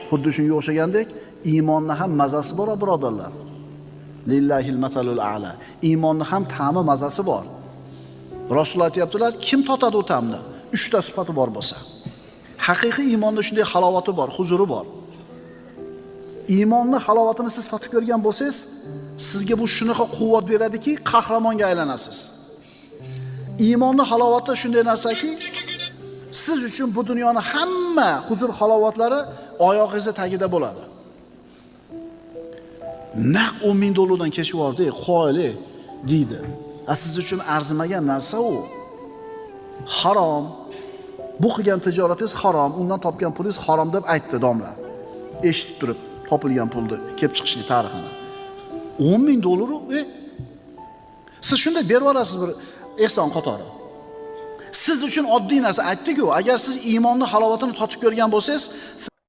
Xuddi shunga o'xshagandek, iymonning ham mazasi bor, birodarlar. Lillahil matalul a'la. Iymonning ham ta'mi, mazasi bor. Rasululloh aytibdilar, kim totadi u ta'mni? 3 ta sifati bor bo'lsa. Haqiqiy iymonda shunday halovati bor, huzuri bor. Iymonning halovatini siz totib ko'rgan bo'lsangiz, sizga bu shunaqa quvvat beradiki, qahramonga aylanasiz. Iymonning halovati shunday narsaki, siz uchun bu dunyoning hamma huzur halovatlari oyog'ingizning tagida bo'ladi. Naq 10 ming dollardan kechib oldi, qo'yli deydi. Siz uchun arzimagan narsa u. Harom. Bu qilgan tijoratingiz harom, undan topgan pulingiz harom deb aytdi domla. Eshitib turib, topilgan pulni kelib chiqishlik tarixini. 10 ming dollar siz shunday berib olasiz bir ehson qatori. Siz uchun oddiy narsa aytdi-ku, agar siz iymonning halovatini totib ko'rgan bo'lsangiz, siz